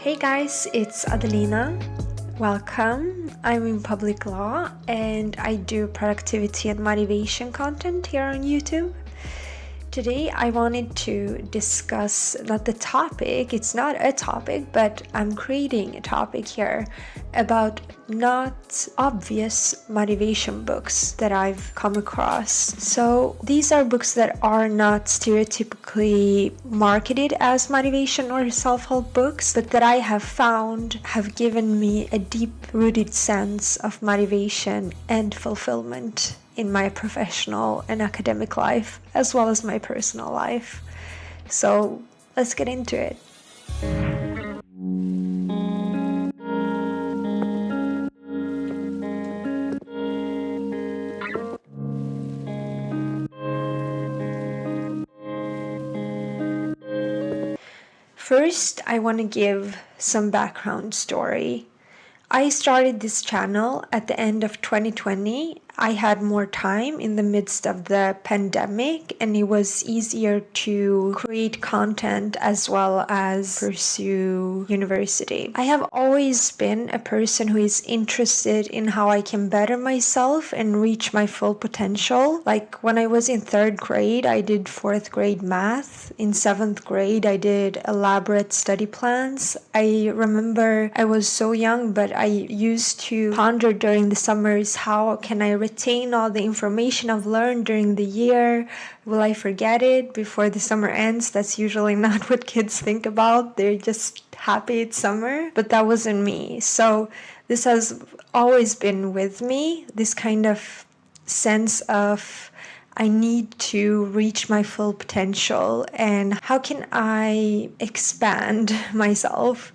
Hey guys, it's Adelina. Welcome. I'm in public law and I do productivity and motivation content here on YouTube. Today I wanted to discuss not the topic, it's not a topic, but I'm creating a topic here about not obvious motivation books that I've come across. So these are books that are not stereotypically marketed as motivation or self-help books, but that I have found have given me a deep-rooted sense of motivation and fulfillment in my professional and academic life, as well as my personal life. So let's get into it. First, I want to give some background story. I started this channel at the end of 2020. I had more time in the midst of the pandemic, and it was easier to create content as well as pursue university. I have always been a person who is interested in how I can better myself and reach my full potential. Like when I was in 3rd grade, I did 4th grade math. In 7th grade, I did elaborate study plans. I remember I was so young, but I used to ponder during the summers, how can I retain all the information I've learned during the year? Will I forget it before the summer ends? That's usually not what kids think about. They're just happy it's summer, but that wasn't me. So this has always been with me, this kind of sense of I need to reach my full potential and how can I expand myself.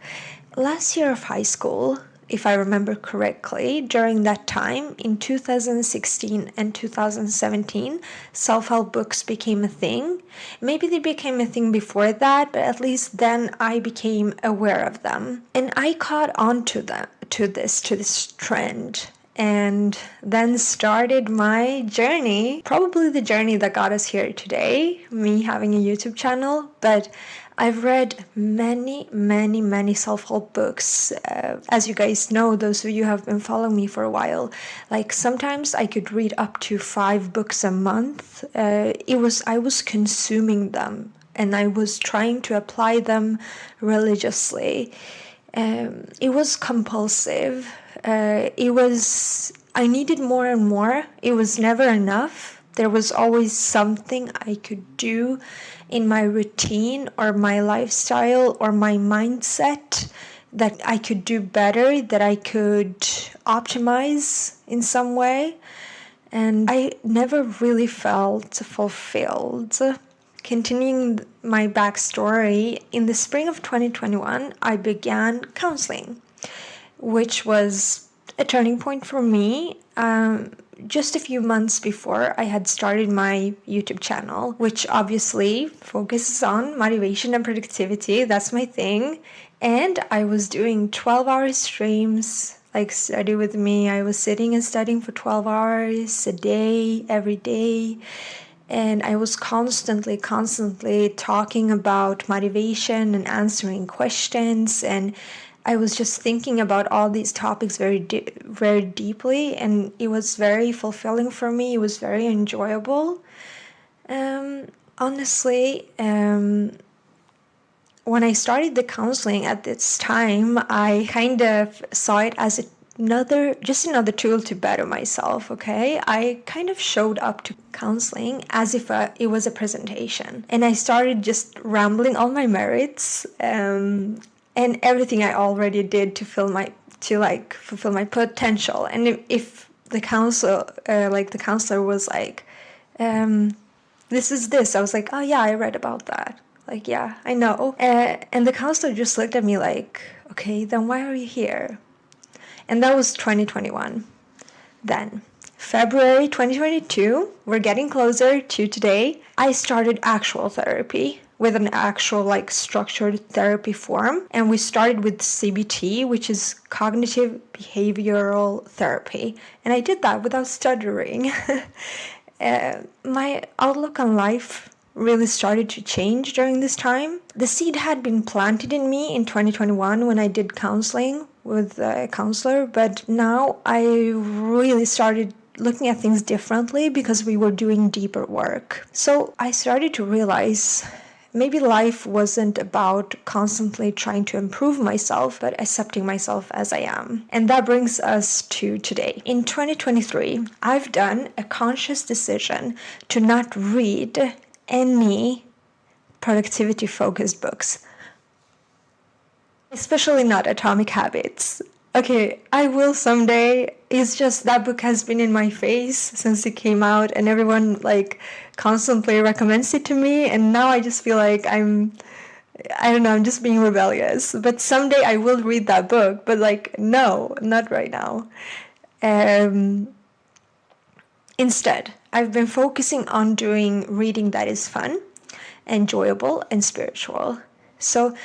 Last year of high school, if I remember correctly, during that time, in 2016 and 2017, self-help books became a thing. Maybe they became a thing before that, but at least then I became aware of them. And I caught on to this trend. And then started my journey, probably the journey that got us here today, me having a YouTube channel. But I've read many self-help books. As you guys know, those of you who have been following me for a while, like sometimes I could read up to 5 books a month. I was consuming them and I was trying to apply them religiously. It was compulsive. I needed more and more. It was never enough. There was always something I could do in my routine or my lifestyle or my mindset that I could do better, that I could optimize in some way. And I never really felt fulfilled. Continuing my backstory, in the spring of 2021, I began counseling, which was a turning point for me. Just a few months before, I had started my YouTube channel, which obviously focuses on motivation and productivity. That's my thing. And I was doing 12-hour streams, like study with me. I was sitting and studying for 12 hours a day, every day. And I was constantly talking about motivation and answering questions. And I was just thinking about all these topics very deeply. And it was very fulfilling for me. It was very enjoyable. Honestly, when I started the counseling at this time, I kind of saw it as another tool to better myself. Okay, I kind of showed up to counseling as if it was a presentation, and I started just rambling all my merits and everything I already did to fulfill my potential. And if the counselor was like, this is this, I was like, oh yeah, I read about that. Like, yeah, I know. And the counselor just looked at me like, okay, then why are you here? And that was 2021. Then, February 2022, we're getting closer to today, I started actual therapy with an actual structured therapy form. And we started with CBT, which is cognitive behavioral therapy. And I did that without stuttering. My outlook on life really started to change during this time. The seed had been planted in me in 2021 when I did counseling with a counselor, but now I really started looking at things differently because we were doing deeper work. So I started to realize maybe life wasn't about constantly trying to improve myself, but accepting myself as I am. And that brings us to today. In 2023, I've done a conscious decision to not read any productivity focused books, especially not Atomic Habits. Okay, I will someday. It's just that book has been in my face since it came out, and everyone like constantly recommends it to me, and now I just feel like I don't know, I'm just being rebellious. But someday I will read that book, but like, no, not right now. Instead, I've been focusing on doing reading that is fun, enjoyable, and spiritual. So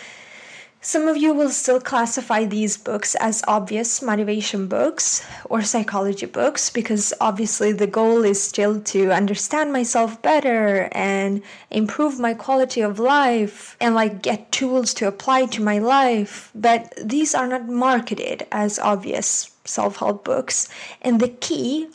some of you will still classify these books as obvious motivation books or psychology books because obviously the goal is still to understand myself better and improve my quality of life and like get tools to apply to my life. But these are not marketed as obvious self-help books, and the key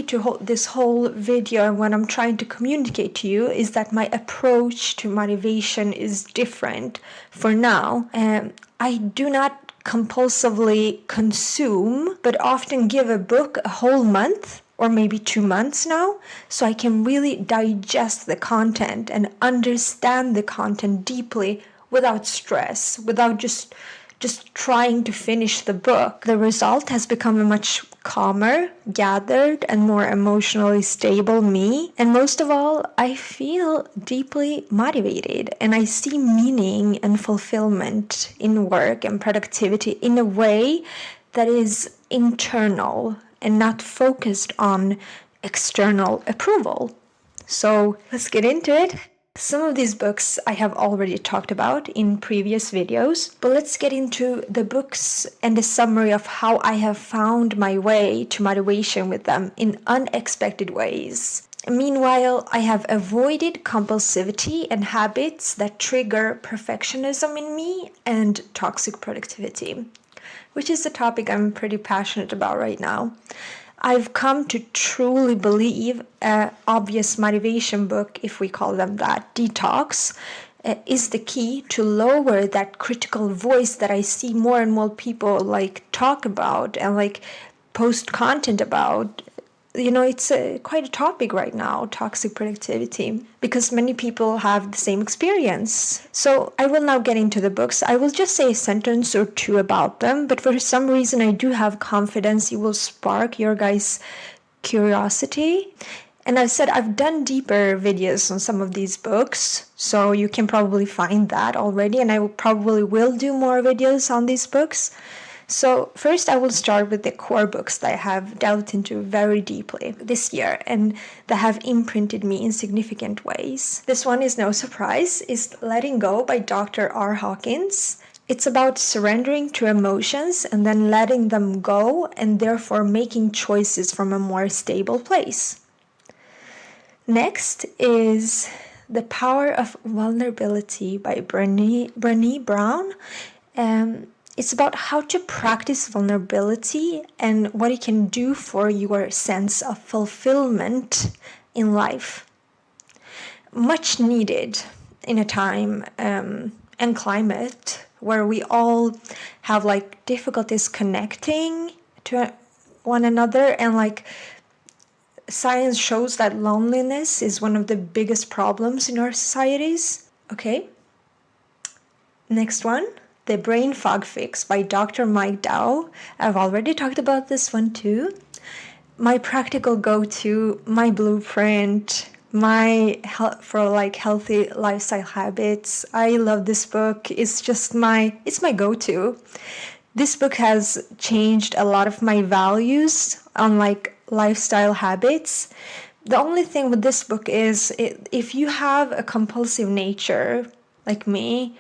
to this whole video and what I'm trying to communicate to you is that my approach to motivation is different for now. I do not compulsively consume, but often give a book a whole month or maybe 2 months now, so I can really digest the content and understand the content deeply without stress, without just trying to finish the book. The result has become a much calmer, gathered, and more emotionally stable me. And most of all, I feel deeply motivated and I see meaning and fulfillment in work and productivity in a way that is internal and not focused on external approval. So let's get into it. Some of these books I have already talked about in previous videos, but let's get into the books and the summary of how I have found my way to motivation with them in unexpected ways. Meanwhile, I have avoided compulsivity and habits that trigger perfectionism in me and toxic productivity, which is a topic I'm pretty passionate about right now. I've come to truly believe an obvious motivation book, if we call them that, Detox, is the key to lower that critical voice that I see more and more people like talk about and like post content about. You know, it's quite a topic right now, toxic productivity, because many people have the same experience. So I will now get into the books. I will just say a sentence or two about them, but for some reason I do have confidence it will spark your guys' curiosity. And I said I've done deeper videos on some of these books, so you can probably find that already, and I probably will do more videos on these books. So first I will start with the core books that I have delved into very deeply this year and that have imprinted me in significant ways. This one is no surprise, is Letting Go by Dr. R. Hawkins. It's about surrendering to emotions and then letting them go and therefore making choices from a more stable place. Next is The Power of Vulnerability by Brené Brown. It's about how to practice vulnerability and what it can do for your sense of fulfillment in life. Much needed in a time and climate where we all have like difficulties connecting to one another, and like science shows that loneliness is one of the biggest problems in our societies. Okay. Next one. The Brain Fog Fix by Dr. Mike Dow. I've already talked about this one too. My practical go-to, my blueprint, my for like healthy lifestyle habits. I love this book. It's just it's my go-to. This book has changed a lot of my values on like lifestyle habits. The only thing with this book is if you have a compulsive nature like me,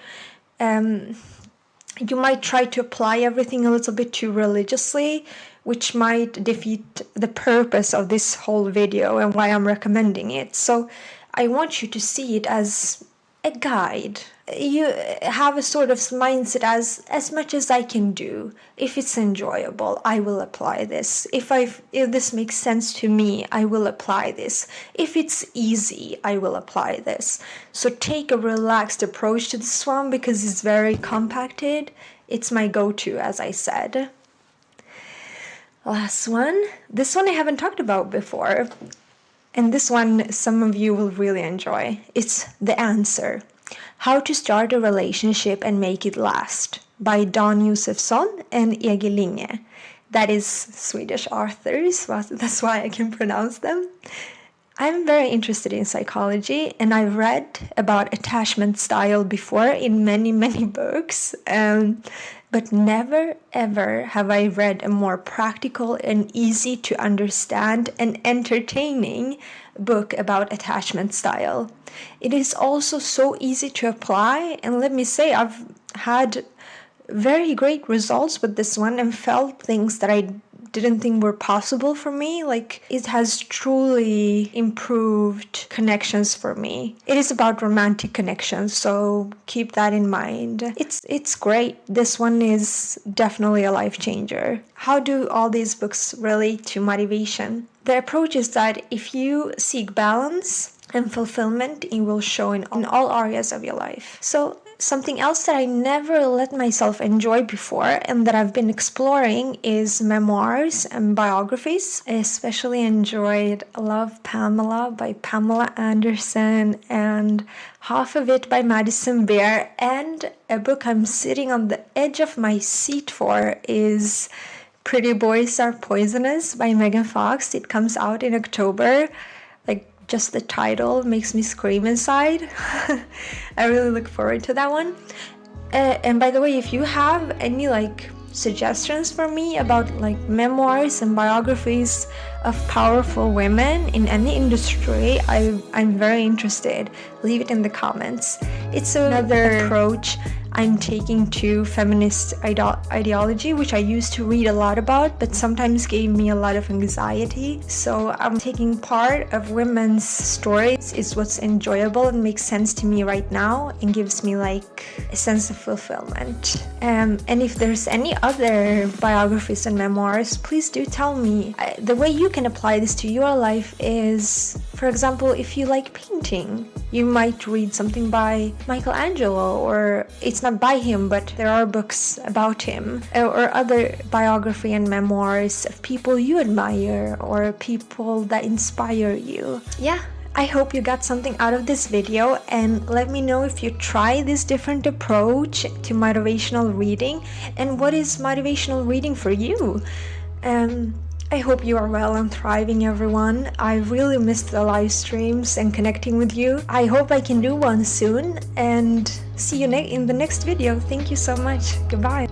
you might try to apply everything a little bit too religiously, which might defeat the purpose of this whole video and why I'm recommending it. So I want you to see it as a guide. You have a sort of mindset as much as I can do. If it's enjoyable, I will apply this. If this makes sense to me, I will apply this. If it's easy, I will apply this. So take a relaxed approach to this one because it's very compacted. It's my go-to, as I said. Last one. This one I haven't talked about before. And this one some of you will really enjoy. It's The Answer. How to Start a Relationship and Make It Last by Dan Josefsson and Adelina. That is Swedish authors, that's why I can pronounce them. I'm very interested in psychology, and I've read about attachment style before in many, many books, but never ever have I read a more practical and easy to understand and entertaining book about attachment style. It is also so easy to apply, and let me say, I've had very great results with this one and felt things that I didn't think were possible for me. Like, it has truly improved connections for me. It is about romantic connections, so keep that in mind. It's great. This one is definitely a life changer. How do all these books relate to motivation? The approach is that if you seek balance and fulfillment, it will show in all areas of your life. So something else that I never let myself enjoy before and that I've been exploring is memoirs and biographies. I especially enjoyed Love Pamela by Pamela Anderson and Half of It by Madison Beer, and a book I'm sitting on the edge of my seat for is Pretty Boys Are Poisonous by Megan Fox. It comes out in October. Just the title makes me scream inside. I really look forward to that one. And by the way, if you have any suggestions for me about memoirs and biographies of powerful women in any industry, I'm very interested. Leave it in the comments. It's another approach I'm taking to feminist ideology, which I used to read a lot about, but sometimes gave me a lot of anxiety. So I'm taking part of women's stories is what's enjoyable and makes sense to me right now and gives me a sense of fulfillment. And if there's any other biographies and memoirs, please do tell me. The way you can apply this to your life is, for example, if you like painting, you might read something by Michelangelo, or it's not by him, but there are books about him, or other biography and memoirs of people you admire or people that inspire you. Yeah, I hope you got something out of this video, and let me know if you try this different approach to motivational reading and what is motivational reading for you. I hope you are well and thriving, everyone. I really missed the live streams and connecting with you. I hope I can do one soon, and see you in the next video. Thank you so much. Goodbye.